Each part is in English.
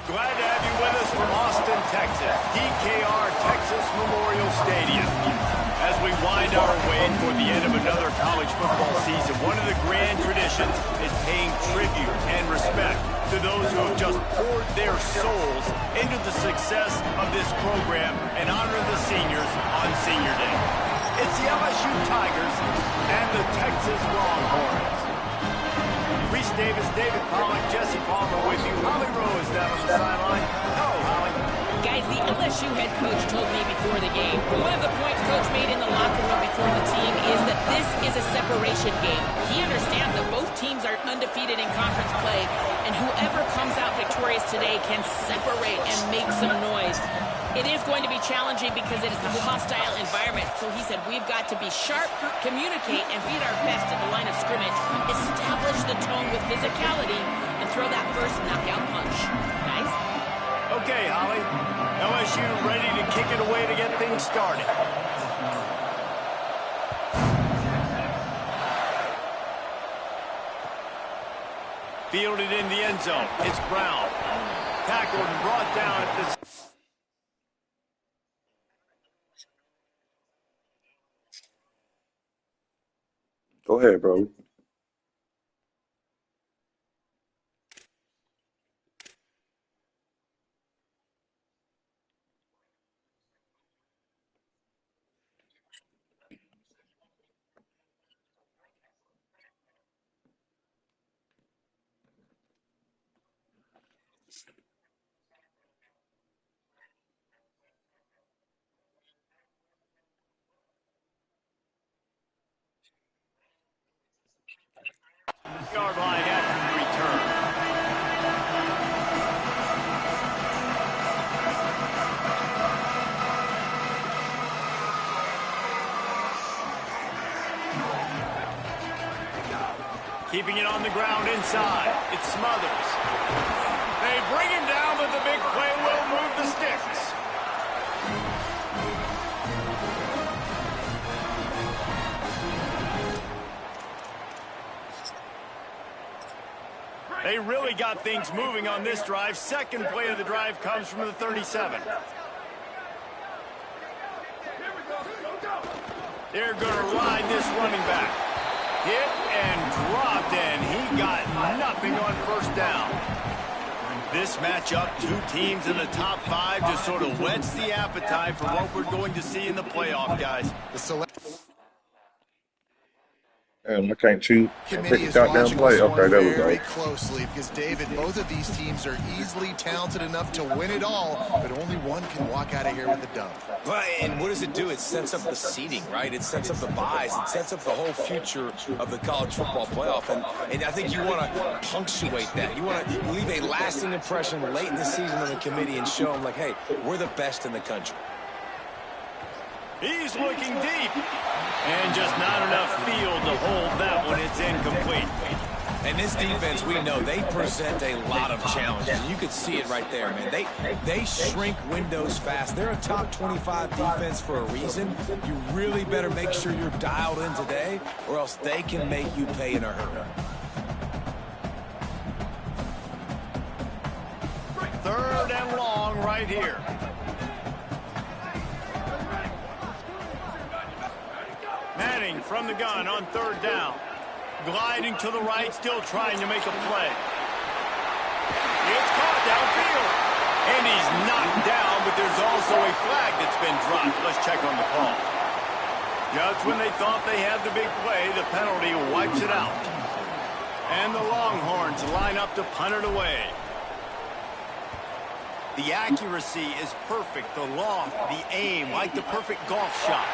Glad to have you with us from Austin, Texas, DKR Texas Memorial Stadium. As we wind our way toward the end of another college football season, one of the grand traditions is paying tribute and respect to those who have just poured their souls into the success of this program and honor the seniors on Senior Day. It's the LSU Tigers and the Texas Longhorns. Reese Davis, David Pollock, Jesse Palmer with you. Holly Rose down on the sideline. Hello, Holly. Guys, the LSU head coach told me before the game, one of the points coach made in the locker room before the team is that this is a separation game. He understands that both teams are undefeated in conference play, and whoever comes out victorious today can separate and make some noise. It is going to be challenging because it is a hostile environment. So he said we've got to be sharp, communicate, and be at our best at the line of scrimmage, establish the tone with physicality, and throw that first knockout punch. Guys? Okay, Holly. LSU ready to kick it away to get things started. Fielded in the end zone. It's Brown. Tackled and brought down at this. Go ahead, bro. Yard line after the return. Keeping it on the ground inside. It's Smothers. They bring him down, but the big play will move the sticks. They really got things moving on this drive. Second play of the drive comes from the 37. They're going to ride this running back. Hit and dropped, and he got nothing on first down. This matchup, two teams in the top 5, just sort of whets the appetite for what we're going to see in the playoff, guys. And I can't choose. Committee is watching this one very closely because, David, both of these teams are easily talented enough to win it all, but only one can walk out of here with a dub. Well, and what does it do? It sets up the seeding, right? It sets up the buys. It sets up the whole future of the college football playoff. And I think you want to punctuate that. You want to leave a lasting impression late in the season on the committee and show them, like, hey, we're the best in the country. He's looking deep. And just not enough field to hold that one. It's incomplete. And this defense, we know, they present a lot of challenges. You can see it right there, man. They shrink windows fast. They're a top 25 defense for a reason. You really better make sure you're dialed in today, or else they can make you pay in a hurry. Third and long right here. Manning from the gun on third down. Gliding to the right, still trying to make a play. It's caught downfield. And he's knocked down, but there's also a flag that's been dropped. Let's check on the call. Just when they thought they had the big play, the penalty wipes it out. And the Longhorns line up to punt it away. The accuracy is perfect. The loft, the aim, like the perfect golf shot.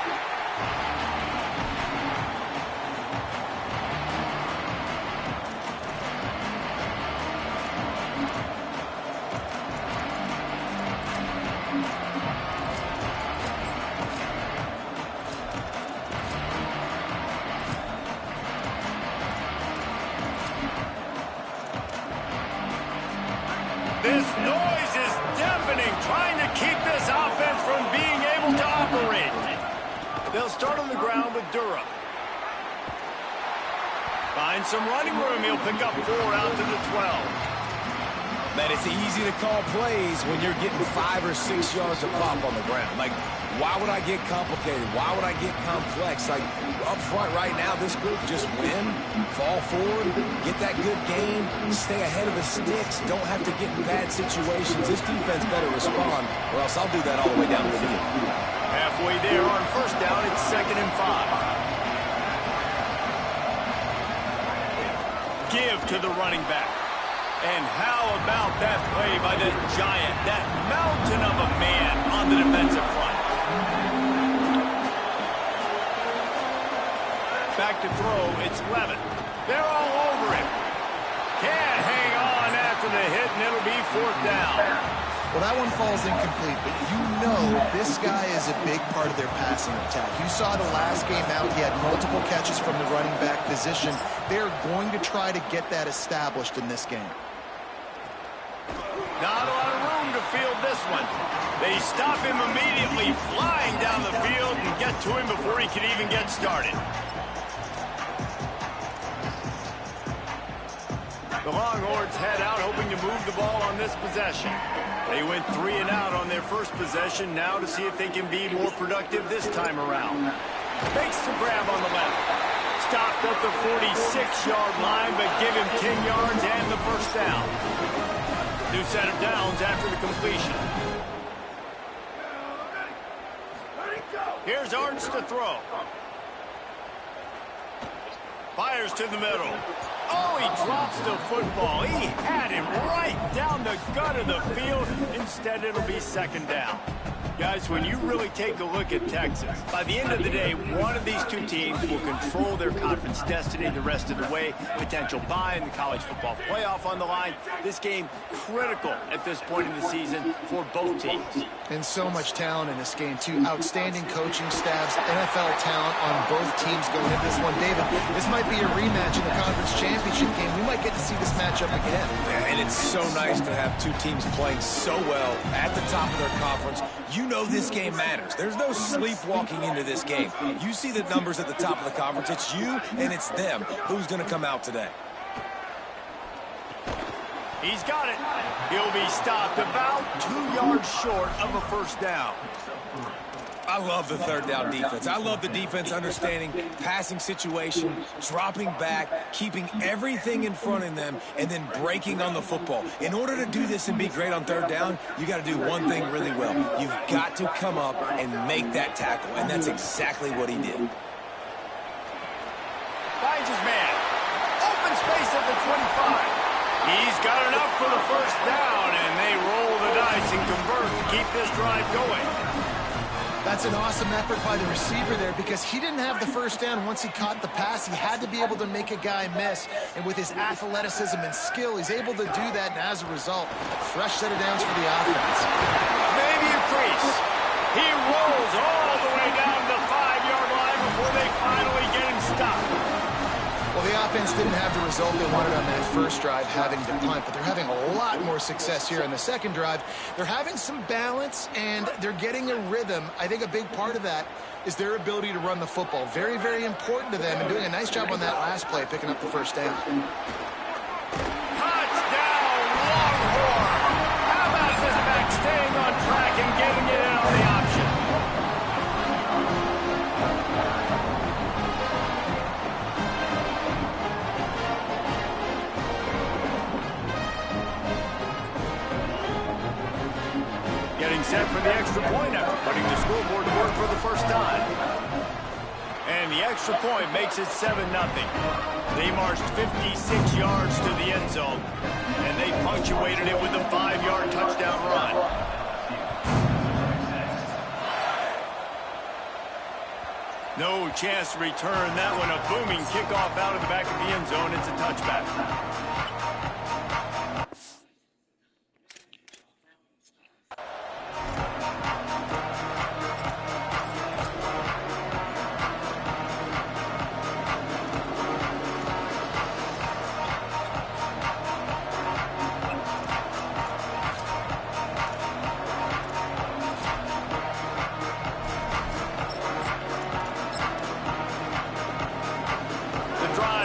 This noise is deafening, trying to keep this offense from being able to operate. They'll start on the ground with Durham. Find some running room. He'll pick up 4 out to the 12. Man, it's easy to call plays when you're getting 5 or 6 yards of pop on the ground. Like, why would I get complicated? Why would I get complex? Like, up front right now, this group just win, fall forward, get that good gain, stay ahead of the sticks, don't have to get in bad situations. This defense better respond, or else I'll do that all the way down the field. Halfway there on first down, it's 2nd and 5. Give to the running back. And how about that play by that giant, that mountain of a man on the defensive front? Back to throw, it's Levin. They're all over him. Can't hang on after the hit, and it'll be 4th down. Well, that one falls incomplete, but you know this guy is a big part of their passing attack. You saw the last game out, he had multiple catches from the running back position. They're going to try to get that established in this game. Not a lot of room to field this one. They stop him immediately, flying down the field, and get to him before he can even get started. The Longhorns head out, hoping to move the ball on this possession. They went 3 and out on their first possession, now to see if they can be more productive this time around. Makes the grab on the left. Stopped at the 46-yard line, but give him 10 yards and the first down. New set of downs after the completion. Here's Arts to throw. Fires to the middle. Oh, he drops the football. He had him right down the gut of the field. Instead, it'll be 2nd down. Guys, when you really take a look at Texas, by the end of the day, one of these two teams will control their conference destiny the rest of the way. Potential bye in the college football playoff on the line. This game critical at this point in the season for both teams. And so much talent in this game, too. Outstanding coaching staffs, NFL talent on both teams going into this one. David, this might be a rematch in the conference championship game. We might get to see this matchup again. Yeah, and it's so nice to have two teams playing so well at the top of their conference. You know this game matters. There's no sleepwalking into this game. You see the numbers at the top of the conference. It's you and it's them. Who's going to come out today? He's got it. He'll be stopped about 2 yards short of a first down. I love the 3rd down defense. I love the defense understanding passing situation, dropping back, keeping everything in front of them, and then breaking on the football. In order to do this and be great on 3rd down, you got to do one thing really well. You've got to come up and make that tackle, and that's exactly what he did. Finds his man. Open space at the 25. He's got enough for the first down, and they roll the dice and convert to keep this drive going. That's an awesome effort by the receiver there because he didn't have the first down once he caught the pass. He had to be able to make a guy miss. And with his athleticism and skill, he's able to do that. And as a result, fresh set of downs for the offense. Maybe a crease. He rolls all the way down the 5-yard line before they finally get him stopped. Well, the offense didn't have the result they wanted on that first drive, having to punt, but they're having a lot more success here on the second drive. They're having some balance, and they're getting a rhythm. I think a big part of that is their ability to run the football. Very, very important to them, and doing a nice job on that last play, picking up the first down. Touchdown, Longhorn! How about this back staying on track and getting it in on the option? Getting set for the extra point after putting the scoreboard to work for the first time. And the extra point makes it 7-0. They marched 56 yards to the end zone, and they punctuated it with a 5-yard touchdown run. No chance to return that one. A booming kickoff out of the back of the end zone. It's a touchback.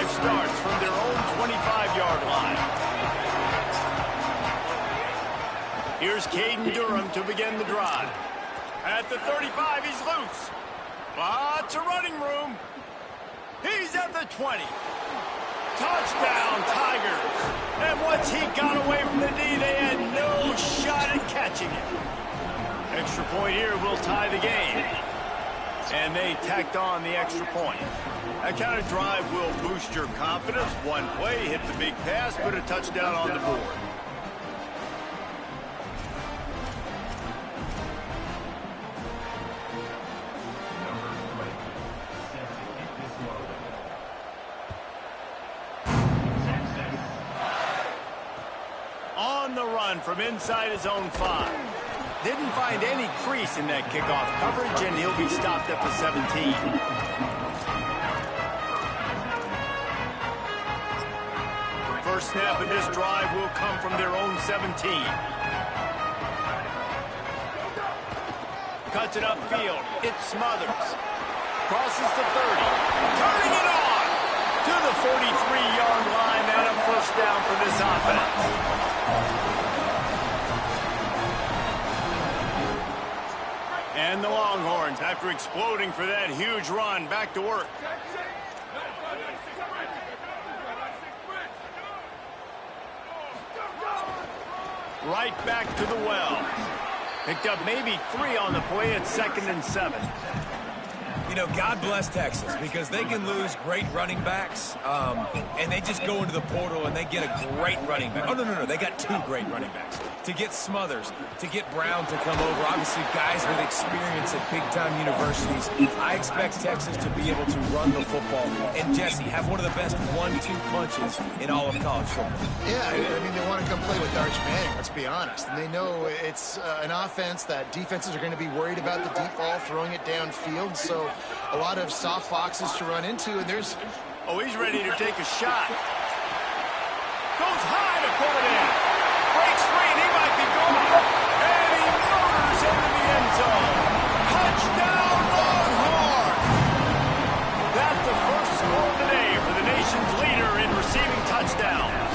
Starts from their own 25-yard line. Here's Caden Durham to begin the drive. At the 35, he's loose. Lots of running room. He's at the 20. Touchdown, Tigers. And once he got away from the D, they had no shot at catching it. Extra point here will tie the game. And they tacked on the extra point. That kind of drive will boost your confidence. One play, hit the big pass, put a touchdown on the board. On the run from inside his own 5. Didn't find any crease in that kickoff coverage, and he'll be stopped at the 17. First snap of this drive will come from their own 17. Cuts it upfield. It Smothers. Crosses the 30. Turning it on to the 43-yard line, and a first down for this offense. And the Longhorns, after exploding for that huge run, back to work. Right back to the well. Picked up maybe 3 on the play at 2nd and 7. You know, God bless Texas, because they can lose great running backs, and they just go into the portal and they get a great running back. Oh, no, they got 2 great running backs. To get Smothers, to get Brown to come over, obviously guys with experience at big-time universities. I expect Texas to be able to run the football and, Jesse, have one of the best 1-2 punches in all of college football. Yeah, I mean, they want to come play with Arch Manning, let's be honest. And they know it's an offense that defenses are going to be worried about the deep ball, throwing it downfield. So a lot of soft boxes to run into, and there's... Oh, he's ready to take a shot. Goes high to pull it in. Breaks free, and he might be gone. And he motors into the end zone. Touchdown, Longhorn! That's the first score of the day for the nation's leader in receiving touchdowns.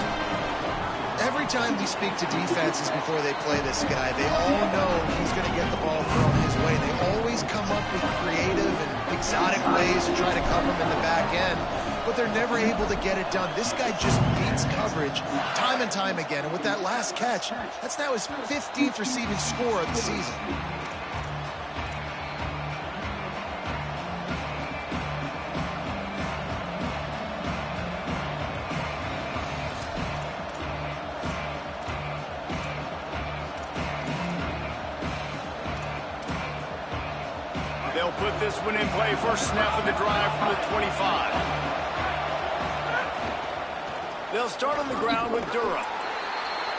Every time we speak to defenses before they play this guy, they all know he's going to get the ball thrown his way. They always come up with creative and exotic ways to try to cover him in the back end, but they're never able to get it done. This guy just beats coverage time and time again, and with that last catch, that's now his 15th receiving score of the season. They'll put this one in play. First snap of the drive from the 25. They'll start on the ground with Durham.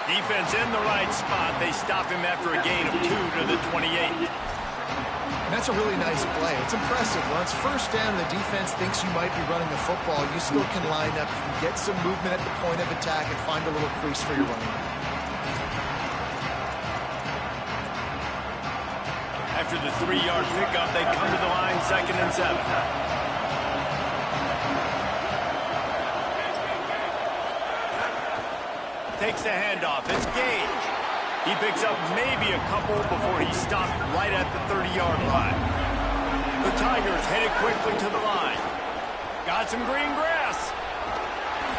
Defense in the right spot. They stop him after a gain of 2 to the 28. And that's that's a really nice play. It's impressive. When it's first down, the defense thinks you might be running the football. You still can line up, you can get some movement at the point of attack, and find a little crease for your running back. After the 3-yard pickup, they come to the line, 2nd and 7. Takes the handoff. It's Gage. He picks up maybe a couple before he stopped right at the 30-yard line. The Tigers headed quickly to the line. Got some green grass.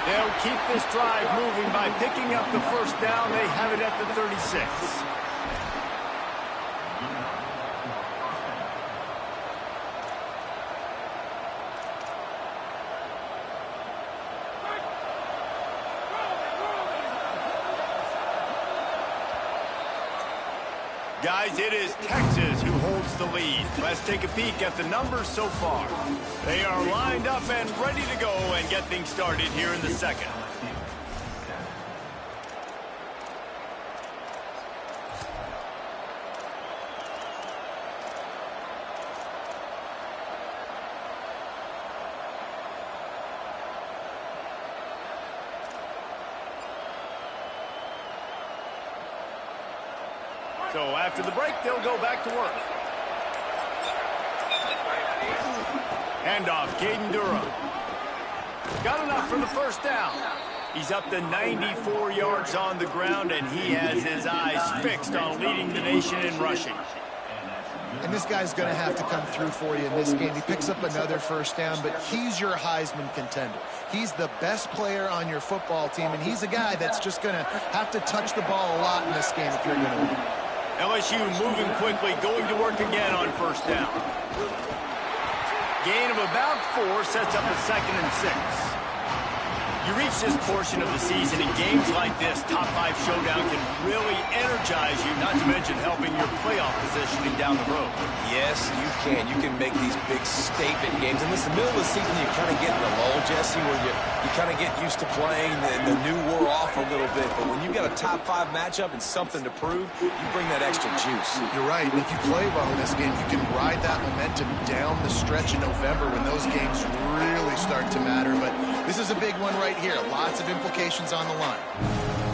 They'll keep this drive moving by picking up the first down. They have it at the 36. Guys, it is Texas who holds the lead. Let's take a peek at the numbers so far. They are lined up and ready to go and get things started here in the second. So after the break, they'll go back to work. Handoff, Caden Durham. Got enough for the first down. He's up to 94 yards on the ground, and he has his eyes fixed on leading the nation in rushing. And this guy's going to have to come through for you in this game. He picks up another first down, but he's your Heisman contender. He's the best player on your football team, and he's a guy that's just going to have to touch the ball a lot in this game if you're going to win. LSU moving quickly, going to work again on first down. Gain of about 4 sets up a 2nd and 6. You reach this portion of the season, in games like this, top 5 showdown can really energize you, not to mention helping your playoff positioning down the road. Yes, you can. You can make these big statement games. And this is the middle of the season, you kind of get in the lull, Jesse, where you kind of get used to playing, and the new wore off a little bit. But when you've got a top 5 matchup and something to prove, you bring that extra juice. You're right. And if you play well in this game, you can ride that momentum down the stretch in November when those games really start to matter. But this is a big one right here. Lots of implications on the line.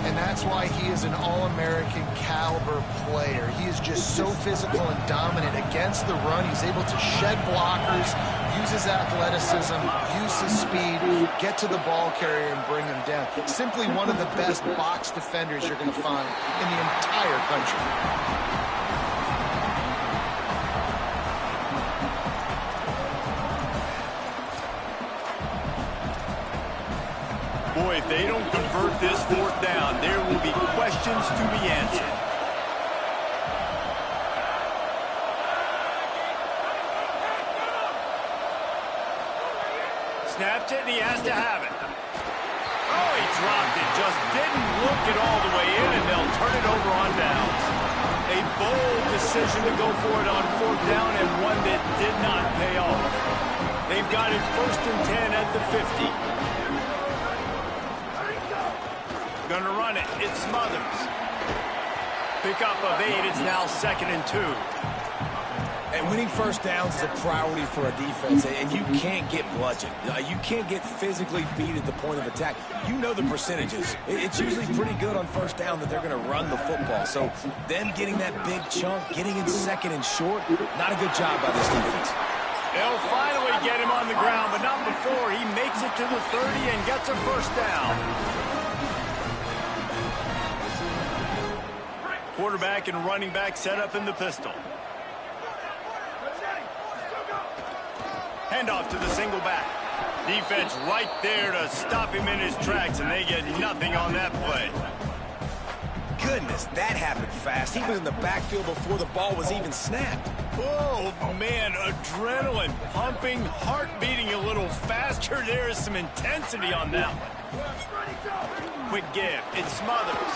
And that's why he is an All-American caliber player. He is just so physical and dominant against the run. He's able to shed blockers, use his athleticism, use his speed, get to the ball carrier and bring him down. Simply one of the best box defenders you're going to find in the entire country. Boy, if they don't convert this 4th down, there will be questions to be answered. Snapped it, and he has to have it. Oh, he dropped it. Just didn't look it all the way in, and they'll turn it over on downs. A bold decision to go for it on 4th down, and one that did not pay off. They've got it 1st and 10 at the 50. Going to run it. It's Smothers. Pickup of 8. It's now 2nd and 2. And winning first downs is a priority for a defense, and you can't get bludgeoned. You can't get physically beat at the point of attack. You know the percentages. It's usually pretty good on first down that they're going to run the football. So them getting that big chunk, getting it 2nd and short, not a good job by this defense. They'll finally get him on the ground, but not before. He makes it to the 30 and gets a first down. Quarterback and running back set up in the pistol. Handoff to the single back. Defense right there to stop him in his tracks, and they get nothing on that play. Goodness, that happened fast. He was in the backfield before the ball was even snapped. Oh, man, adrenaline pumping, heart beating a little faster. There is some intensity on that one. Quick give. It Smothers.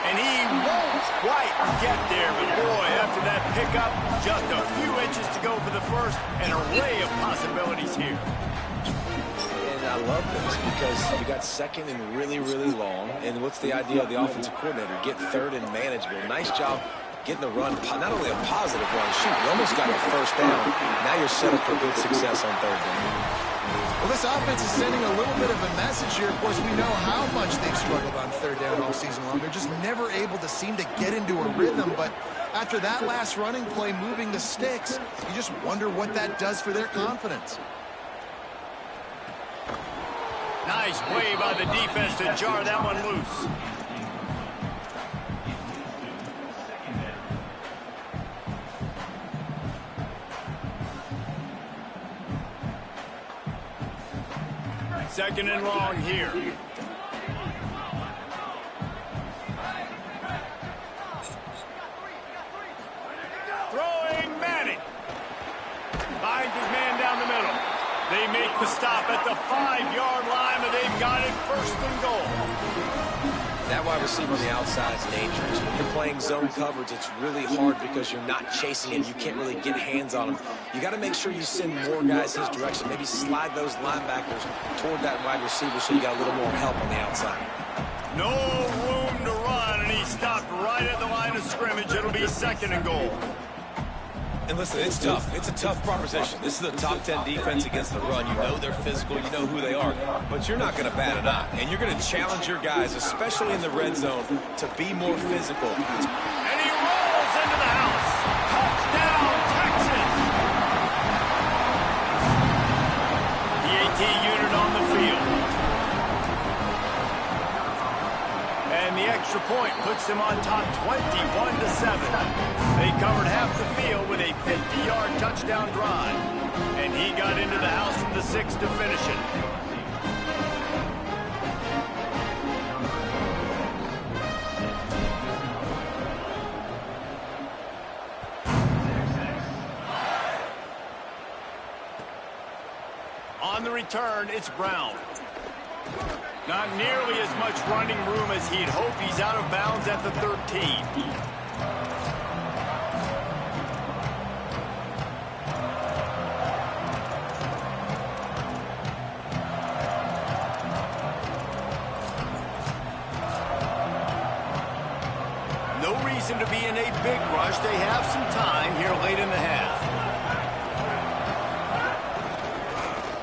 And he won't quite get there, but boy, after that pickup, just a few inches to go for the first, an array of possibilities here. And I love this because you got 2nd and really, really long. And what's the idea of the offensive coordinator? Get 3rd and manageable. Nice job getting a run, not only a positive run, shoot, you almost got a first down. Now you're set up for good success on third down. Well, this offense is sending a little bit of a message here. Of course, we know how much they've struggled on third down all season long. They're just never able to seem to get into a rhythm. But after that last running play, moving the sticks, you just wonder what that does for their confidence. Nice play by the defense to jar that one loose. Second and long here. Throwing Manning. Finds his man down the middle. They make the stop at the 5-yard line, and they've got it first and goal. That wide receiver on the outside is dangerous. When you're playing zone coverage, it's really hard because you're not chasing him. You can't really get hands on him. You got to make sure you send more guys his direction. Maybe slide those linebackers toward that wide receiver so you got a little more help on the outside. No room to run, and he stopped right at the line of scrimmage. It'll be second and goal. And listen, it's tough. It's a tough proposition. This is a top 10 defense against the run. You know they're physical. You know who they are. But you're not going to bat an eye. And you're going to challenge your guys, especially in the red zone, to be more physical. And he rolls into the house. Touchdown, Texas. The AT unit on the field. And the extra point puts them on top 21-7. They covered half the field with a 50-yard touchdown drive. And he got into the house from the 6 to finish it. On the return, it's Brown. Not nearly as much running room as he'd hoped. He's out of bounds at the 13. No reason to be in a big rush. They have some time here late in the half.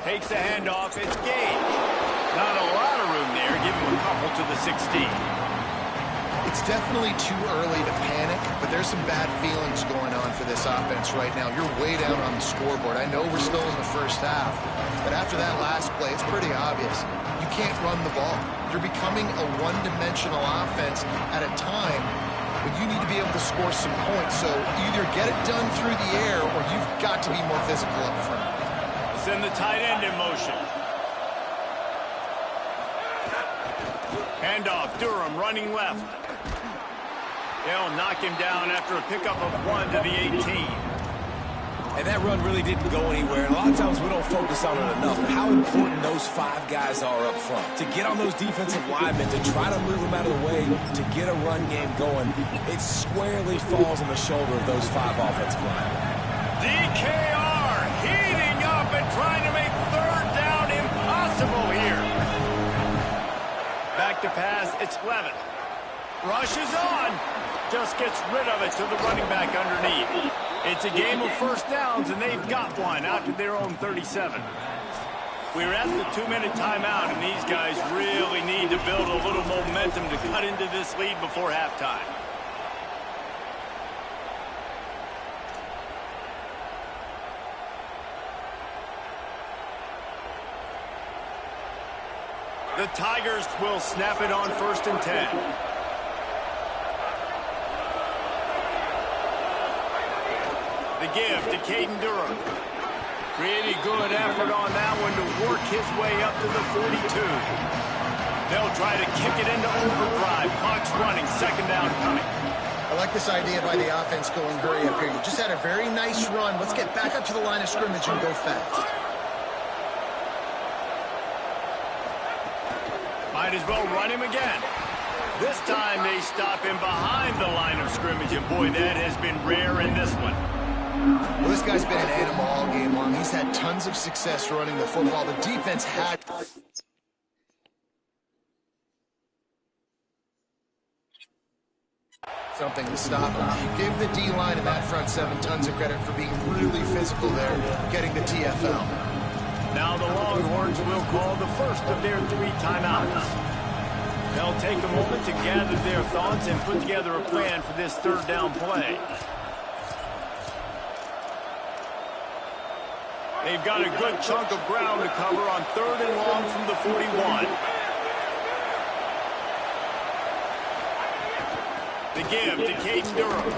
Takes the handoff. It's Gage. Not a lot of room there. Give him a couple to the 16. It's definitely too early to panic, but there's some bad feelings going on for this offense right now. You're way down on the scoreboard. I know we're still in the first half, but after that last play, it's pretty obvious. You can't run the ball. You're becoming a one-dimensional offense at a time when you need to be able to score some points. So either get it done through the air or you've got to be more physical up front. Send the tight end in motion. Handoff, Durham running left. They'll knock him down after a pickup of 1 to the 18. And that run really didn't go anywhere. And a lot of times we don't focus on it enough. How important those 5 guys are up front. To get on those defensive linemen, to try to move them out of the way, to get a run game going, it squarely falls on the shoulder of those 5 offensive linemen. DKR heating up and trying to make third down impossible here. Back to pass, it's Levin. Rushes on. Just gets rid of it to the running back underneath. It's a game of first downs, and they've got one out to their own 37. We're at the 2-minute timeout, and these guys really need to build a little momentum to cut into this lead before halftime. The Tigers will snap it on 1st and 10. The give to Caden Durham. Pretty good effort on that one to work his way up to the 42. They'll try to kick it into overdrive. Clock's running. Second down coming. I like this idea by the offense going hurry up here. You just had a very nice run. Let's get back up to the line of scrimmage and go fast. Might as well run him again. This time they stop him behind the line of scrimmage, and boy, that has been rare in this one. Well, this guy's been an animal all game long. He's had tons of success running the football. The defense had... Something to stop him. You give the D-line and that front seven tons of credit for being really physical there, getting the TFL. Now the Longhorns will call the first of their 3 timeouts. They'll take a moment to gather their thoughts and put together a plan for this 3rd down play. They've got a good chunk of ground to cover on 3rd and long from the 41. The give to Caden Durham.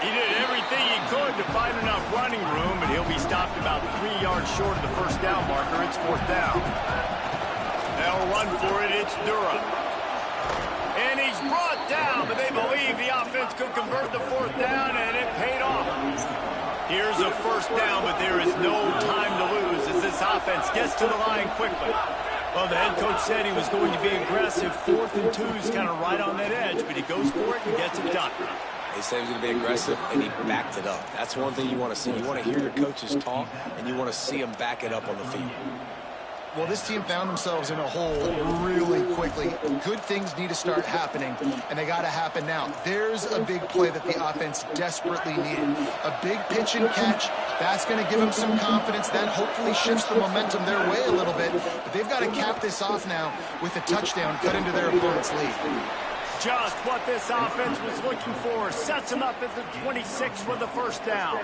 He did everything he could to find enough running room, but he'll be stopped about 3 yards short of the 1st down marker. It's 4th down. They'll run for it. It's Durham. And he's brought down, but they believe the offense could convert the 4th down, and it paid off. Here's a 1st down, but there is no time to lose as this offense gets to the line quickly. Well, the head coach said he was going to be aggressive. 4th and 2 is kind of right on that edge, but he goes for it and gets it done. He said he was going to be aggressive, and he backed it up. That's one thing you want to see. You want to hear your coaches talk, and you want to see them back it up on the field. Well, this team found themselves in a hole really quickly. Good things need to start happening, and they got to happen now. There's a big play that the offense desperately needed. A big pitch and catch. That's going to give them some confidence. That hopefully shifts the momentum their way a little bit. But they've got to cap this off now with a touchdown cut into their opponent's lead. Just what this offense was looking for. Sets them up at the 26 for the 1st down.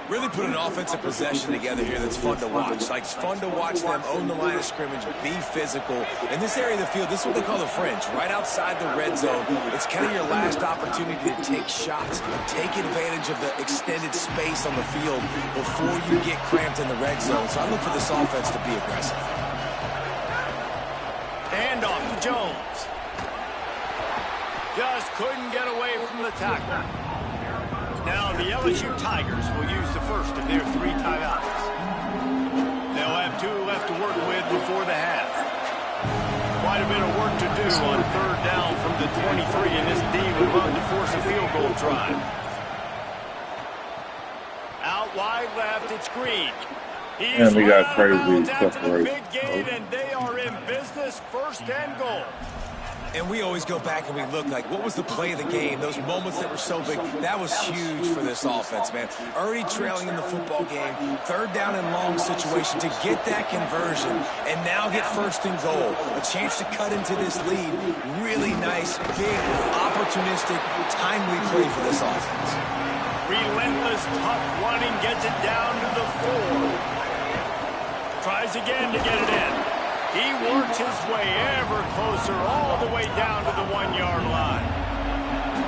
Really put an offensive possession together here that's fun to watch. Like, it's fun to watch them own the line of scrimmage, be physical. In this area of the field, this is what they call the fringe, right outside the red zone. It's kind of your last opportunity to take shots, take advantage of the extended space on the field before you get cramped in the red zone. So I look for this offense to be aggressive. Hand off to Jones. Just couldn't get away from the tackle. Now the LSU Tigers will use the first of their 3 timeouts. They'll have 2 left to work with before the half. Quite a bit of work to do on 3rd down from the 23, and this D would love to force a field goal try. Out wide left, it's Green. And we got crazy separation. Big gain, and they are in business. 1st and goal. And we always go back and we look like, what was the play of the game? Those moments that were so big, that was huge for this offense, man. Already trailing in the football game, 3rd down and long situation to get that conversion and now get 1st and goal. A chance to cut into this lead. Really nice, big, opportunistic, timely play for this offense. Relentless, tough running, gets it down to the 4. Tries again to get it in. He works his way ever closer, all the way down to the 1-yard line.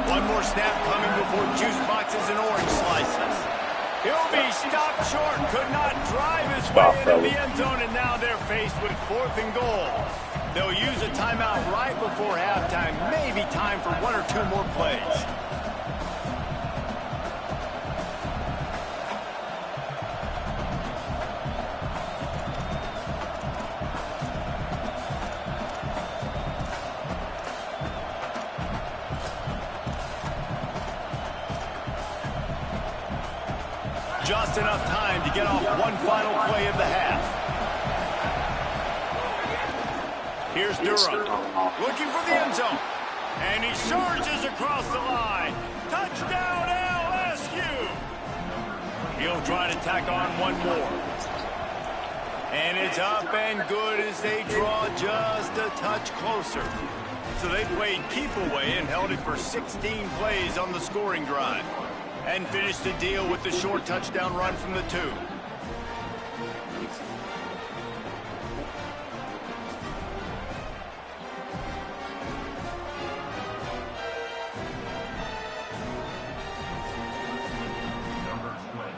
One more snap coming before juice boxes and orange slices. He'll be stopped short, could not drive his way into the end zone, and now they're faced with 4th and goal. They'll use a timeout right before halftime, maybe time for 1 or 2 more plays. Just enough time to get off one final play of the half. Here's Durham, looking for the end zone. And he surges across the line. Touchdown, LSU! He'll try to tack on one more. And it's up and good as they draw just a touch closer. So they played keep away and held it for 16 plays on the scoring drive. And finished the deal with the short touchdown run from the 2. Number 20,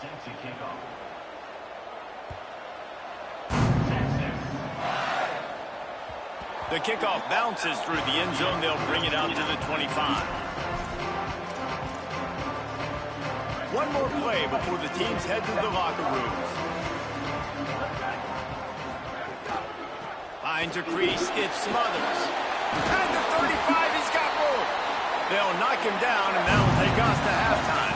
set to kick off. The kickoff bounces through the end zone. They'll bring it out to the 25. One more play before the teams head to the locker rooms. Finds a crease. It Smothers. At the 35, he's got room. They'll knock him down, and that'll take us to halftime.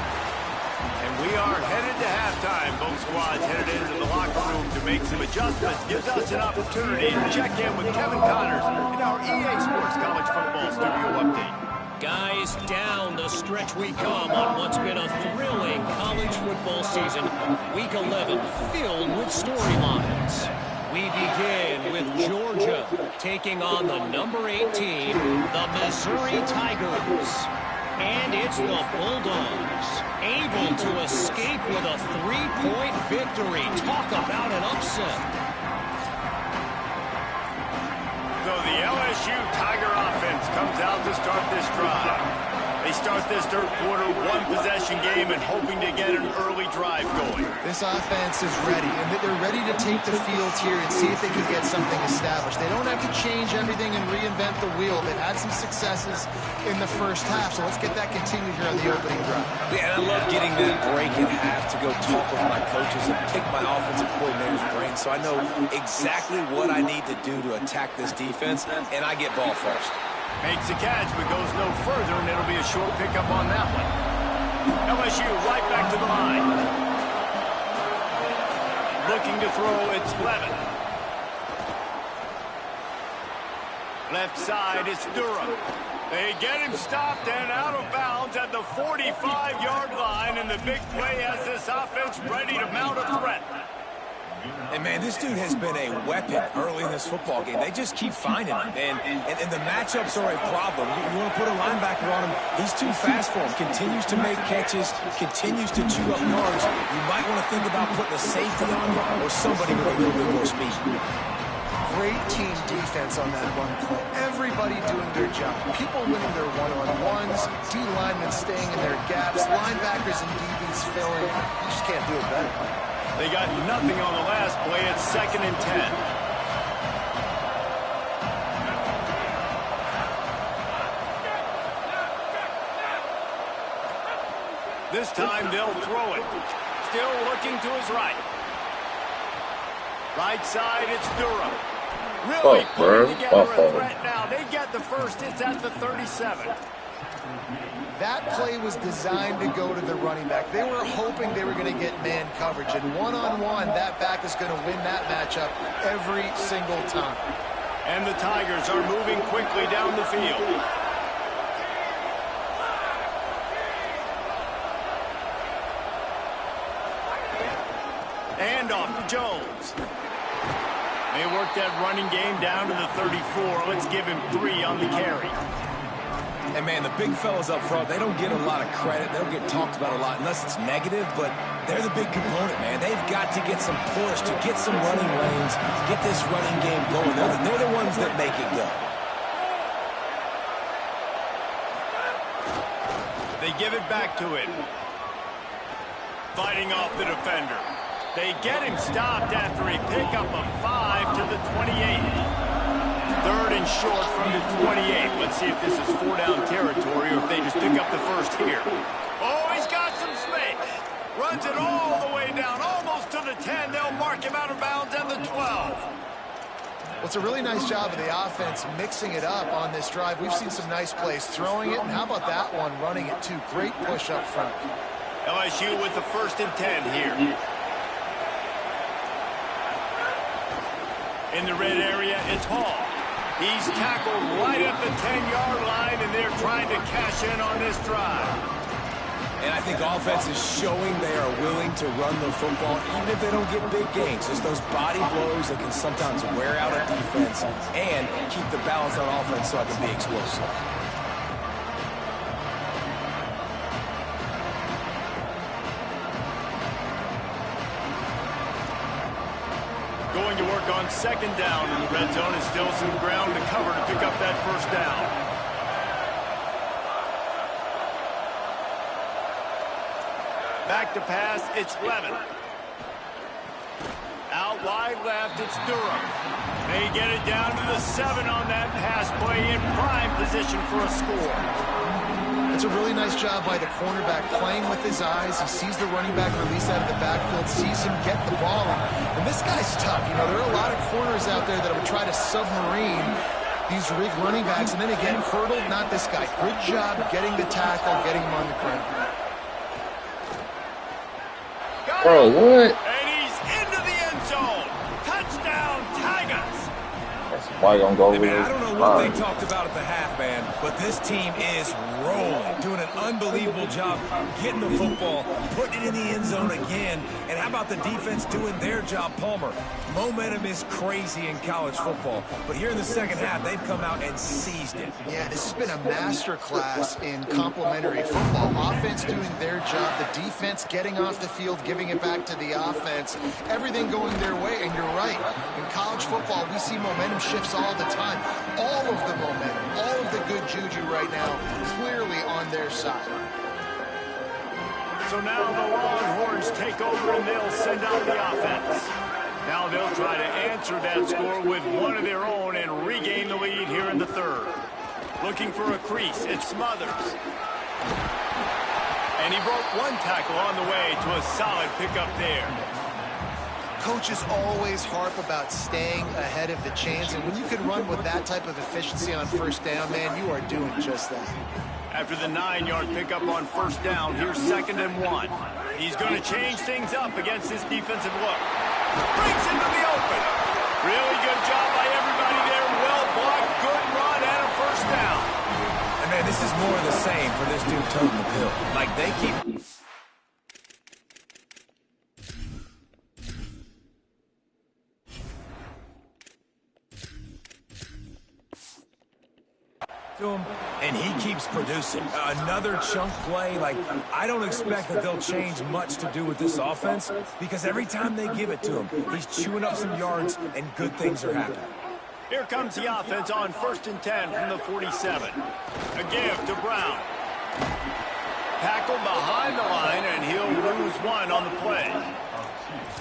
And We are headed to halftime. Both squads headed into the locker room to make some adjustments. Gives us an opportunity to check in with Kevin Connors in our EA Sports College Football Studio update. Guys, down the stretch we come on what's been a thrilling college football season. Week 11 filled with storylines. We begin with Georgia taking on the number 8 team, the Missouri Tigers. And it's the Bulldogs, able to escape with a 3-point victory. Talk about an upset. So the LSU Tiger offense comes out to start this drive. They start this third quarter one-possession game and hoping to get an early drive going. This offense is ready, and they're ready to take the field here and see if they can get something established. They don't have to change everything and reinvent the wheel. They've had some successes in the first half, so let's get that continued here on the opening drive. Yeah, and I love getting that break in half to go talk with my coaches and pick my offensive coordinator's brain so I know exactly what I need to do to attack this defense, and I get ball first. Makes the catch, but goes no further, and it'll be a short pickup on that one. LSU right back to the line. Looking to throw, it's Levin. Left side, it's Durham. They get him stopped and out of bounds at the 45-yard line, and the big play has this offense ready to mount a threat. And, man, this dude has been a weapon early in this football game. They just keep finding him. And the matchups are a problem. You want to put a linebacker on him, he's too fast for him. Continues to make catches, continues to chew up yards. You might want to think about putting a safety on him or somebody with a little bit more speed. Great team defense on that run play. Everybody doing their job. People winning their one-on-ones, D linemen staying in their gaps, linebackers and DBs filling. You just can't do it better. They got nothing on the last play. It's 2nd and 10. This time they'll throw it. Still looking to his right. Right side, it's Durham. Really putting together a threat now. They get the first. It's at the 37. That play was designed to go to the running back. They were hoping they were going to get man coverage. And one-on-one, that back is going to win that matchup every single time. And the Tigers are moving quickly down the field. And off to Jones. They work that running game down to the 34. Let's give him 3 on the carry. And, man, the big fellas up front, they don't get a lot of credit. They don't get talked about a lot unless it's negative, but they're the big component, man. They've got to get some push, to get some running lanes, get this running game going. They're the ones that make it go. They give it back to him. Fighting off the defender. They get him stopped after a pickup of 5 to the 28. 3rd and short from the 28. Let's see if this is 4-down territory or if they just pick up the first here. Oh, he's got some space. Runs it all the way down, almost to the 10. They'll mark him out of bounds at the 12. Well, it's a really nice job of the offense mixing it up on this drive. We've seen some nice plays throwing it, and how about that one running it too? Great push up front. LSU with the 1st and 10 here. In the red area, it's Hall. He's tackled right at the 10-yard line, and they're trying to cash in on this drive. And I think offense is showing they are willing to run the football, even if they don't get big gains. Just those body blows that can sometimes wear out a defense and keep the balance on offense so I can be explosive. Going to work on 2nd down in the red zone. Is still some ground to cover to pick up that 1st down. Back to pass, it's Levin. Out wide left, it's Durham. They get it down to the 7 on that pass play, in prime position for a score. It's a really nice job by the cornerback playing with his eyes. He sees the running back release out of the backfield, sees him get the ball. And this guy's tough. You know, there are a lot of corners out there that would try to submarine these big running backs, and then again, hurdled. Not this guy. Good job getting the tackle, getting him on the ground. Bro, what? And he's into the end zone. Touchdown, Tigers. That's why gonna go Hey, with man, this. I don't know what they talked about at the half, man, but this team is rolling, doing an unbelievable job getting the football, putting it in the end zone again. And how about the defense doing their job, Palmer? Momentum is crazy in college football, but here in the second half, they've come out and seized it. Yeah, this has been a master class in complementary football. Offense doing their job, the defense getting off the field, giving it back to the offense, everything going their way. And you're right, in college football, we see momentum shifts all the time. All of the momentum, all of the good juju right now, clearly on their side. So now the Longhorns take over and they'll send out the offense. Now they'll try to answer that score with one of their own and regain the lead here in the third. Looking for a crease, it's Smothers. And he broke one tackle on the way to a solid pickup there. Coaches always harp about staying ahead of the chains, and when you can run with that type of efficiency on first down, man, you are doing just that. After the 9-yard pickup on first down, here's 2nd and 1. He's going to change things up against this defensive look. Breaks into the open. Really good job by everybody there. Well blocked, good run, and a first down. And man, this is more of the same for this dude toting the pill. Like, they keep... to him, and he keeps producing. Another chunk play. Like, I don't expect that they'll change much to do with this offense, because every time they give it to him, he's chewing up some yards, and good things are happening. Here comes the offense on 1st and 10 from the 47. A give to Brown. Tackled behind the line, and he'll lose one on the play.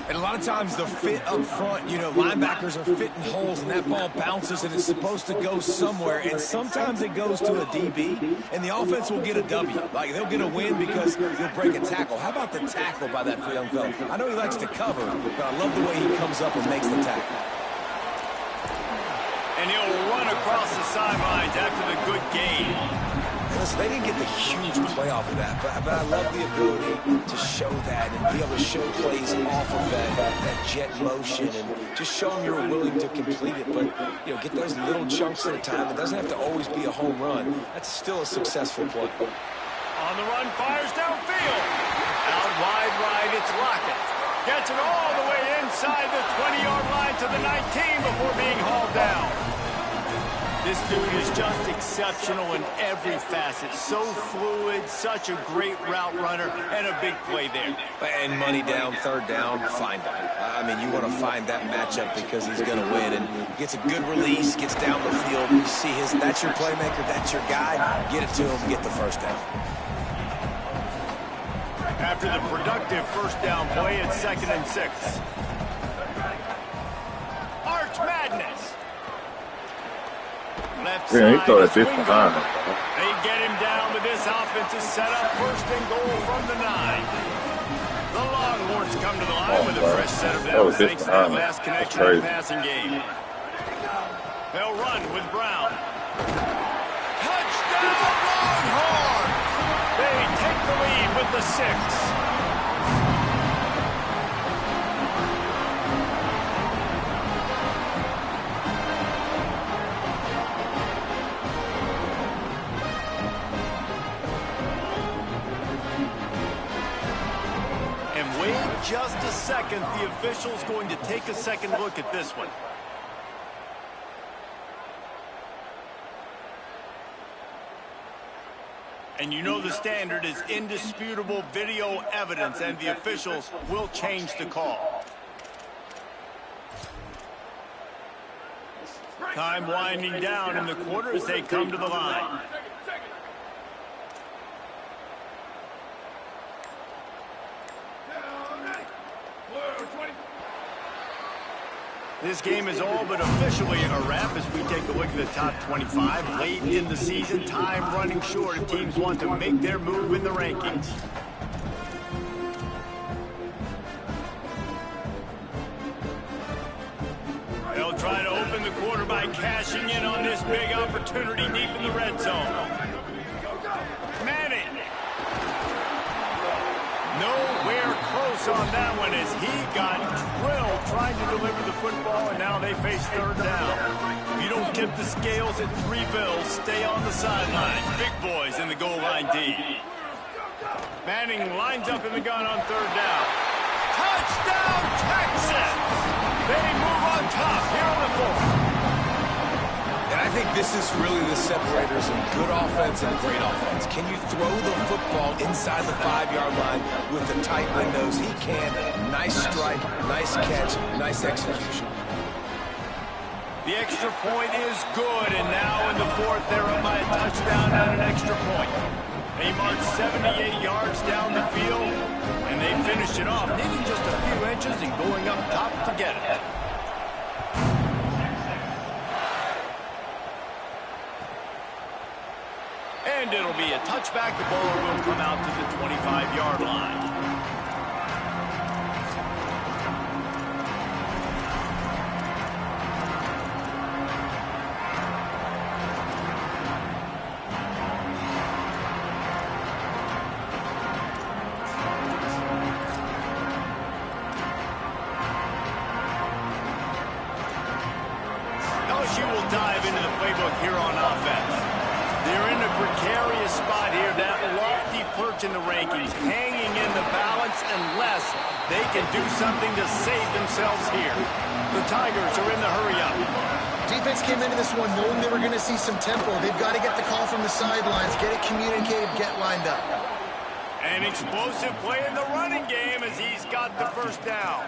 And a lot of times the fit up front, you know, linebackers are fitting holes and that ball bounces and it's supposed to go somewhere. And sometimes it goes to a DB and the offense will get a W. Like, they'll get a win because he'll break a tackle. How about the tackle by that young fella? I know he likes to cover, but I love the way he comes up and makes the tackle. And he'll run across the sidelines after the good gain. Listen, they didn't get the huge play off of that, but I love the ability to show that and be able to show plays off of that jet motion and just show them you're willing to complete it. But, you know, get those little chunks at a time. It doesn't have to always be a home run. That's still a successful play. On the run, fires downfield. Out wide right, it's Lockett. Gets it all the way inside the 20-yard line to the 19 before being hauled down. This dude is just exceptional in every facet. So fluid, such a great route runner, and a big play there. And money down, third down, find him. I mean, you want to find that matchup because he's going to win. And gets a good release, gets down the field. You see that's your playmaker, that's your guy. Get it to him, get the first down. After the productive first down play, it's 2nd and 6. Arch Madness. Left Yeah, he side, thought it's that bitch Wingo. behind him. They get him down, but this offense is set up 1st and goal from the 9. The Longhorns come to the line with a fresh set of downs thanks to that last connection in the passing game. They'll run with Brown. Touchdown, Longhorns! They take the lead with the 6. Just a second, the official's going to take a second look at this one. And you know the standard is indisputable video evidence, and the officials will change the call. Time winding down in the quarter as they come to the line. This game is all but officially a wrap as we take a look at the top 25. Late in the season, time running short, and teams want to make their move in the rankings. They'll try to open the quarter by cashing in on this big opportunity deep in the red zone. Manning. Nowhere close close on that one as he got drilled trying to deliver the football, and now they face third down. If you don't tip the scales at 3 bills, stay on the sideline. Big boys in the goal line D. Manning lines up in the gun on third down. Touchdown, Texas! They move on top here on the 4th. And I think this is really the separators in good offense and great offense. Can you throw the football inside the 5-yard line with the tight windows? He can. Nice strike, nice catch, nice execution. The extra point is good, and now in the 4th, they're up by a touchdown and an extra point. They march 78 yards down the field, and they finish it off, needing just a few inches and going up top to get it. And it'll be a touchback. The ball will come out to the 25-yard line. LSU will dive into the playbook here on offense. They're in a precarious spot here, that lofty perch in the rankings, hanging in the balance unless they can do something to save themselves here. The Tigers are in the hurry-up. Defense came into this one knowing they were going to see some tempo. They've got to get the call from the sidelines, get it communicated, get lined up. An explosive play in the running game as he's got the first down.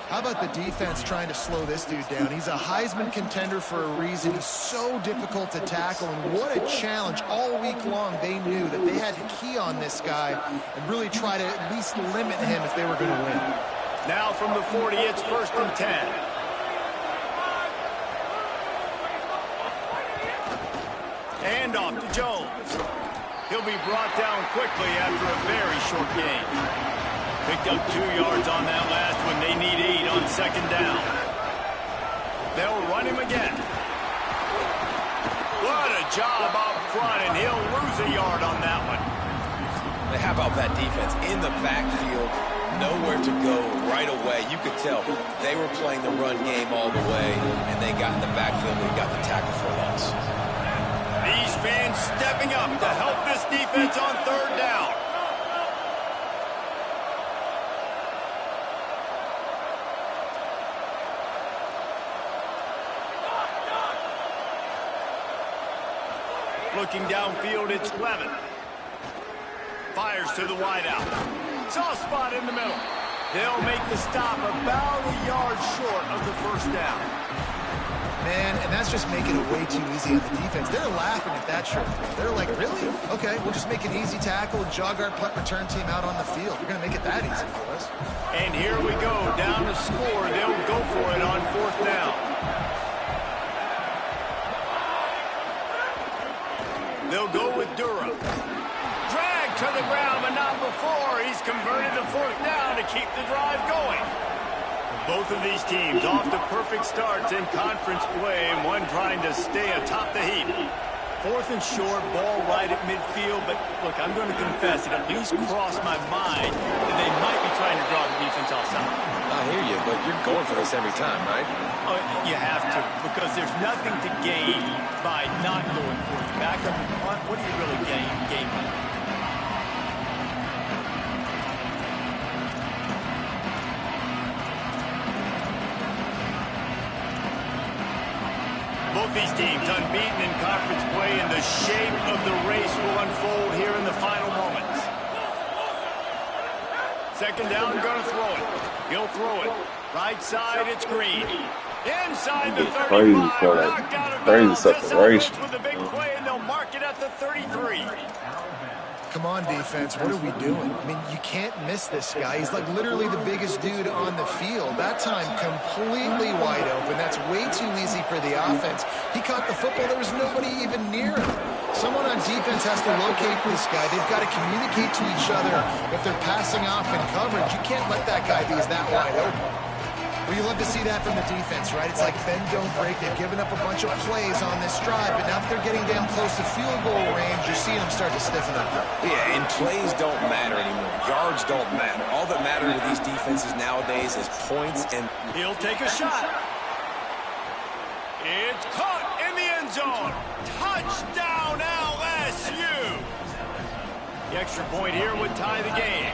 How about the defense trying to slow this dude down? He's a Heisman contender for a reason. He's so difficult to tackle, and what a challenge. All week long, they knew that they had to key on this guy and really try to at least limit him if they were going to win. Now from the 40, it's 1st and 10. And off to Jones. He'll be brought down quickly after a very short game. Picked up 2 yards on that last one. They need 8 on 2nd down. They'll run him again. What a job up front, and he'll lose a yard on that one. How about that defense in the backfield? Nowhere to go right away. You could tell they were playing the run game all the way, and they got in the backfield and got the tackle for loss. These fans stepping up to help this defense on 3rd down. Looking downfield, it's Levin. Fires to the wideout. Soft spot in the middle. They'll make the stop about a yard short of the first down. Man, and that's just making it way too easy on the defense. They're laughing at that short. They're like, really? Okay, we'll just make an easy tackle and jog our punt return team out on the field. We're going to make it that easy for us. And here we go, down to score. They'll go for it on 4th down. They'll go with Durham. Drag to the ground, but not before. He's converted the 4th down to keep the drive going. Both of these teams off to perfect starts in conference play, and one trying to stay atop the heap. 4th and short, ball right at midfield, but look, I'm going to confess, it at least crossed my mind that they might be trying to draw the defense offside. I hear you, but you're going for this every time, right? Oh, you have to, because there's nothing to gain by not going for it. Back up and punt, what do you really gain by that? Both these teams unbeaten in conference play, and the shape of the race will unfold here in the final moments. 2nd down, going to throw it. He'll throw it. Right side, it's Green. Inside the 35, knocked out of bounds. Separation. With a big play, and they'll mark it at the 33. Come on, defense. What are we doing? I mean, you can't miss this guy. He's like literally the biggest dude on the field. That time, completely wide open. That's way too easy for the offense. He caught the football. There was nobody even near him. Someone on defense has to locate this guy. They've got to communicate to each other if they're passing off in coverage. You can't let that guy be that wide open. Well, you love to see that from the defense, right? It's like bend, don't break. They've given up a bunch of plays on this drive, but now that they're getting down close to field goal range, you're seeing them start to stiffen up. Yeah, and plays don't matter anymore. Yards don't matter. All that matters to these defenses nowadays is points, and he'll take a shot. It's caught in the end zone. Touchdown, LSU. The extra point here would tie the game.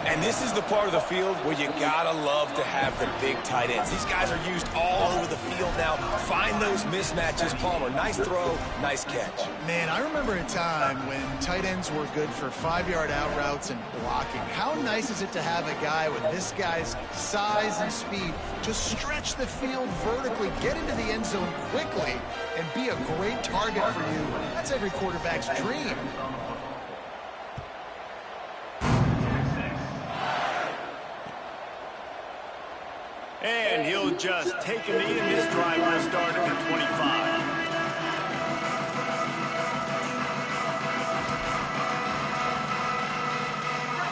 And this is the part of the field where you gotta love to have the big tight ends. These guys are used all over the field now. Find those mismatches. Palmer, nice throw, nice catch. Man, I remember a time when tight ends were good for 5-yard out routes and blocking. How nice is it to have a guy with this guy's size and speed just stretch the field vertically, get into the end zone quickly, and be a great target for you? That's every quarterback's dream. And he'll just take a knee, and this drive will start at the 25.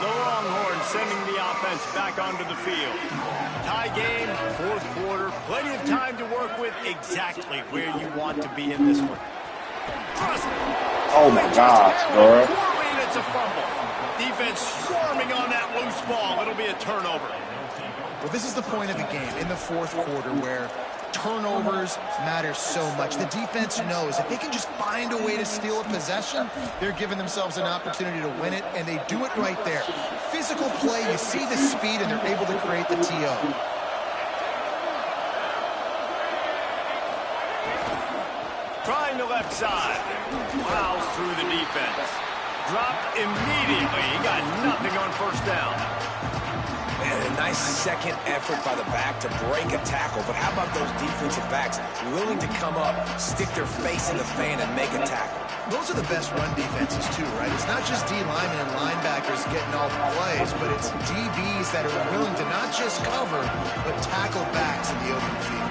The Longhorns sending the offense back onto the field. Tie game, fourth quarter, plenty of time to work with, exactly where you want to be in this one. Oh my gosh, bro. It's a fumble. Defense swarming on that loose ball. It'll be a turnover. Well, this is the point of the game in the fourth quarter where turnovers matter so much. The defense knows if they can just find a way to steal a possession, they're giving themselves an opportunity to win it, and they do it right there. Physical play, you see the speed, and they're able to create the TO. Trying the left side. Plows through the defense. Dropped immediately. He got nothing on first down. And a nice second effort by the back to break a tackle. But how about those defensive backs willing to come up, stick their face in the fan, and make a tackle? Those are the best run defenses, too, right? It's not just D linemen and linebackers getting all the plays, but it's DBs that are willing to not just cover, but tackle backs in the open field.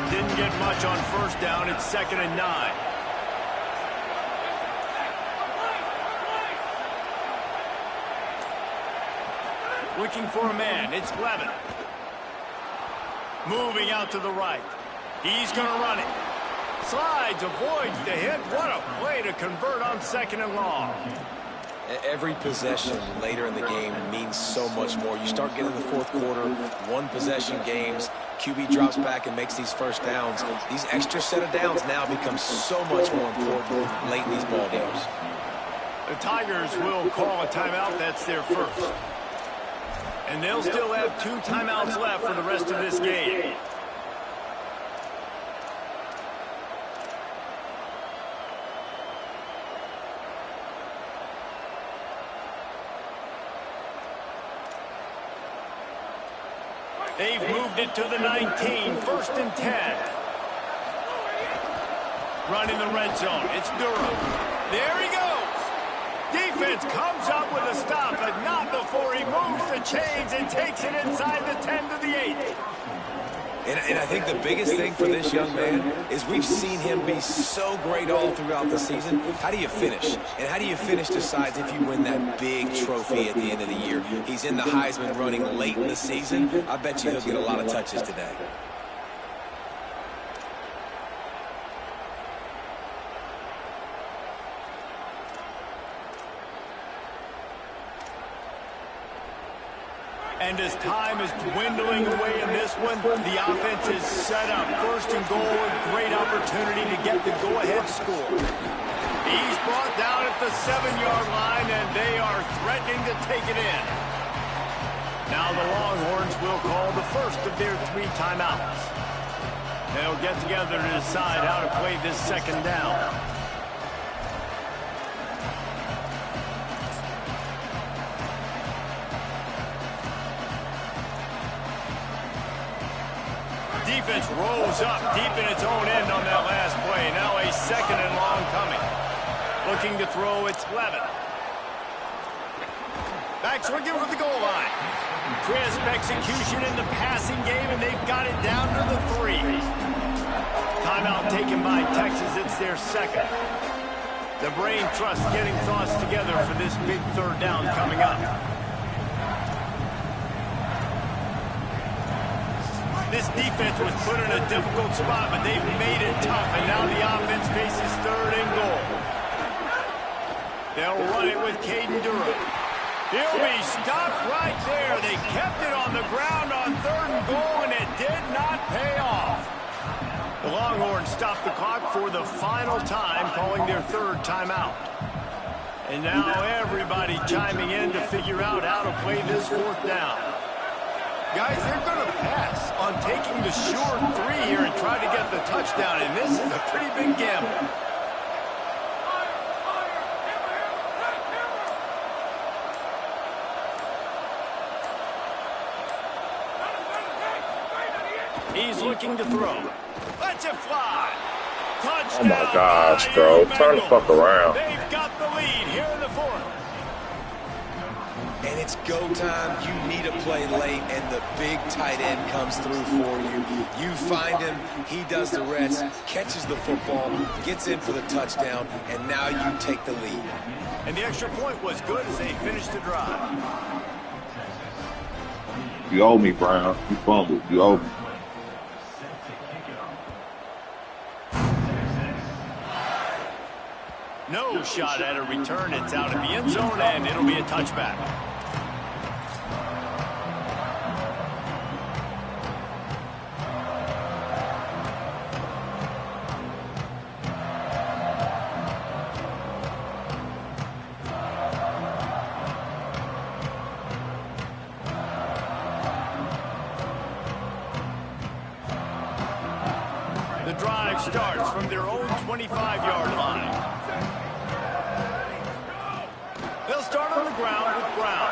Didn't get much on first down. It's 2nd and 9. Looking for a man. It's Levin. Moving out to the right. He's going to run it. Slides, avoids the hit. What a play to convert on 2nd and long. Every possession later in the game means so much more. You start getting the fourth quarter, one-possession games. QB drops back and makes these first downs. These extra set of downs now become so much more important late in these ball games. The Tigers will call a timeout. That's their first. And they'll still have 2 timeouts left for the rest of this game. They've moved it to the 19, 1st and 10. Running the red zone. It's Durham. There he goes. Defense comes up with a stop, but not before he moves the chains and takes it inside the 10 to the 8. And I think the biggest thing for this young man is we've seen him be so great all throughout the season. How do you finish? And how do you finish decides if you win that big trophy at the end of the year. He's in the Heisman running late in the season. I bet you he'll get a lot of touches today. And as time is dwindling away in this one, the offense is set up. 1st and goal, a great opportunity to get the go-ahead score. He's brought down at the 7-yard line, and they are threatening to take it in. Now the Longhorns will call the first of their 3 timeouts. They'll get together to decide how to play this 2nd down. Defense rolls up deep in its own end on that last play. Now a 2nd and long coming. Looking to throw, it's Levin. Back swinging for the goal line. Crisp execution in the passing game, and they've got it down to the 3. Timeout taken by Texas. It's their 2nd. The brain trust getting thoughts together for this big 3rd down coming up. This defense was put in a difficult spot, but they've made it tough, and now the offense faces 3rd and goal. They'll run it with Caden Durham. He'll be stopped right there. They kept it on the ground on 3rd and goal, and it did not pay off. The Longhorns stopped the clock for the final time, calling their 3rd timeout. And now everybody chiming in to figure out how to play this 4th down. Guys, they're going to pass on taking the sure 3 here and try to get the touchdown, and this is a pretty big gamble. He's looking to throw. Let's it fly. Touchdown. Oh my gosh, bro. Turn the fuck around. They've got the lead here in the 4th. And it's go time. You need a play late, and the big tight end comes through for you. You find him, he does the rest, catches the football, gets in for the touchdown, and now you take the lead. And the extra point was good as they finished the drive. You owe me, Brown. You fumbled. You owe me. No shot at a return. It's out of the end zone, and it'll be a touchback. The drive starts from their own 25-yard line. They'll start on the ground with Brown.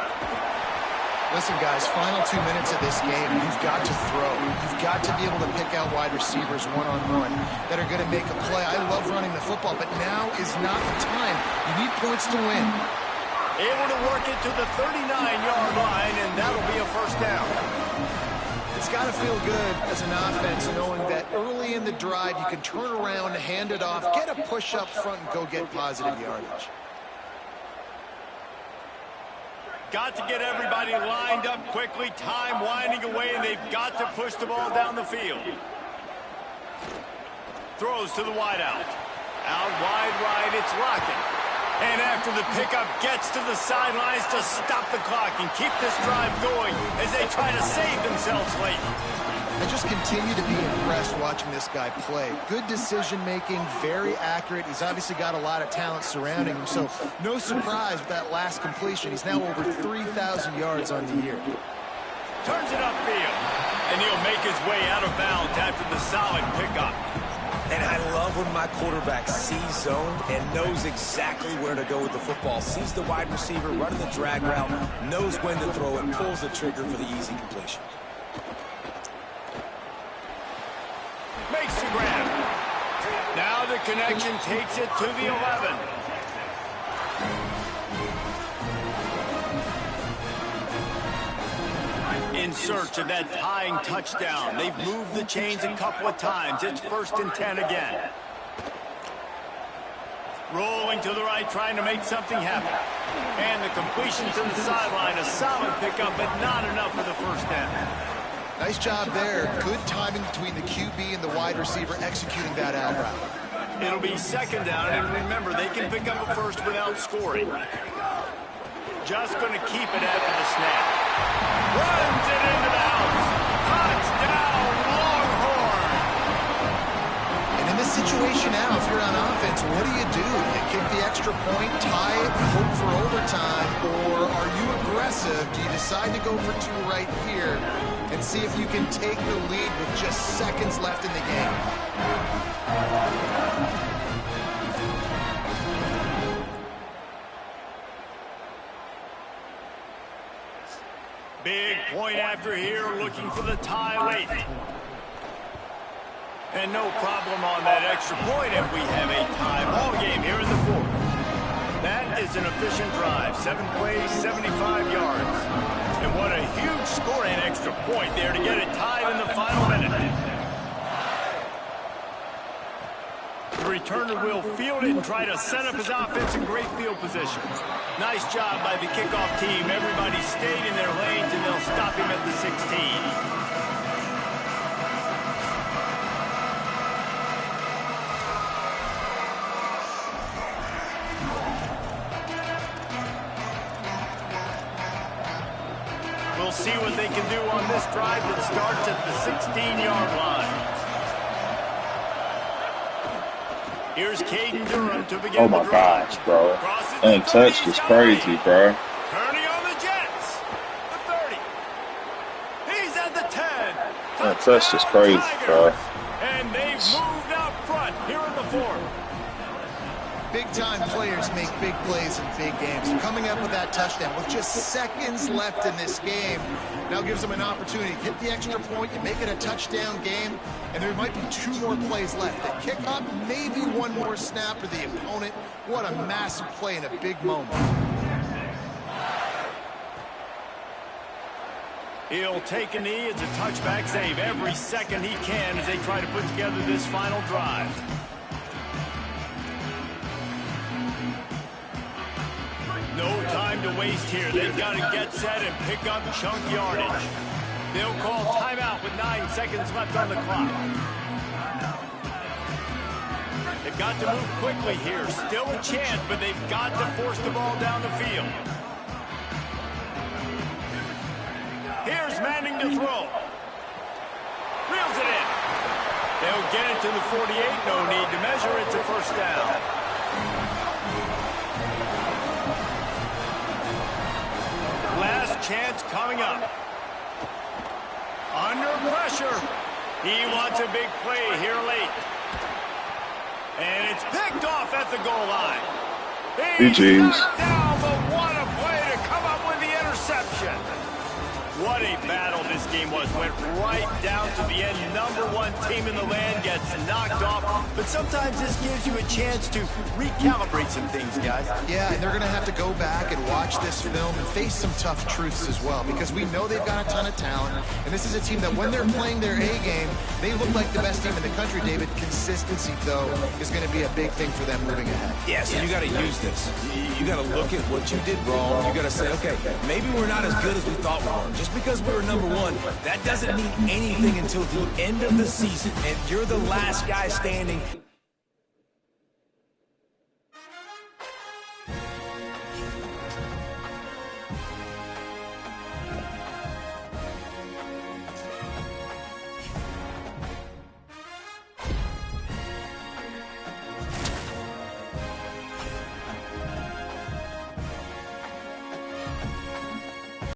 Listen, guys, final 2 minutes of this game, you've got to throw. You've got to be able to pick out wide receivers one-on-one that are going to make a play. I love running the football, but now is not the time. You need points to win. Able to work it to the 39-yard line, and that'll be a 1st down. It's got to feel good as an offense knowing that early in the drive you can turn around, hand it off, get a push up front, and go get positive yardage. Got to get everybody lined up quickly, time winding away, and they've got to push the ball down the field. Throws to the wideout. Out wide right, it's Lockett. And after the pickup, gets to the sidelines to stop the clock and keep this drive going as they try to save themselves late. I just continue to be impressed watching this guy play. Good decision-making, very accurate. He's obviously got a lot of talent surrounding him, so no surprise with that last completion. He's now over 3,000 yards on the year. Turns it upfield, and he'll make his way out of bounds after the solid pickup. And I love when my quarterback sees zone and knows exactly where to go with the football. Sees the wide receiver running the drag route, knows when to throw it, pulls the trigger for the easy completion. Makes the grab. Now the connection takes it to the 11. In search of that tying touchdown. They've moved the chains a couple of times. It's 1st and 10 again. Rolling to the right, trying to make something happen. And the completion to the sideline. A solid pickup, but not enough for the 1st down. Nice job there. Good timing between the QB and the wide receiver executing that out route. It'll be 2nd down, and remember, they can pick up a 1st without scoring. Just going to keep it after the snap. Runs it into the house. Touchdown, Longhorn. And in this situation now, if you're on offense, what do? You kick the extra point, tie it, hope for overtime, or are you aggressive? Do you decide to go for 2 right here and see if you can take the lead with just seconds left in the game? Big point after here, looking for the tie late. And no problem on that extra point, and we have a tie ball game here in the 4th. That is an efficient drive. 7 plays, 75 yards. And what a huge score and extra point there to get it tied in the final minute. The returner will field it and try to set up his offense in great field position. Nice job by the kickoff team. Everybody stayed in their lanes, and they'll stop him at the 16. see what they can do on this drive that starts at the 16-yard line. Here's Caden Durham to begin. Oh my gosh, bro. Untouched is crazy, bro. Turning on the Jets. The 30. He's at the 10. Untouched is crazy, bro. And they've moved out front here in the 4th. Big-time players make big plays in big games. Coming up with that touchdown with just seconds left in this game now gives them an opportunity to hit the extra point and make it a touchdown game. And there might be 2 more plays left. They kick up, maybe 1 more snap for the opponent. What a massive play in a big moment. He'll take a knee. It's a touchback save every second he can as they try to put together this final drive. No time to waste here. They've got to get set and pick up chunk yardage. They'll call timeout with 9 seconds left on the clock. They've got to move quickly here. Still a chance, but they've got to force the ball down the field. Here's Manning to throw. Reels it in. They'll get it to the 48. No need to measure. It's a first down. Last chance coming up. Under pressure. He wants a big play here late. And it's picked off at the goal line. He's knocked down, but what a play to come up with the interception. What a battle this game was. Went right down to the end. #1 team in the land gets knocked off. But sometimes this gives you a chance to recalibrate some things, guys. Yeah, and they're going to have to go back and watch this film and face some tough truths as well, because we know they've got a ton of talent. And this is a team that when they're playing their A game, they look like the best team in the country, David. Consistency, though, is going to be a big thing for them moving ahead. Yeah, so you got to use this. You got to look at what you did wrong. You got to say, okay, maybe we're not as good as we thought we were. Just because we were #1, that doesn't mean anything until the end of the season, and you're the last guy standing.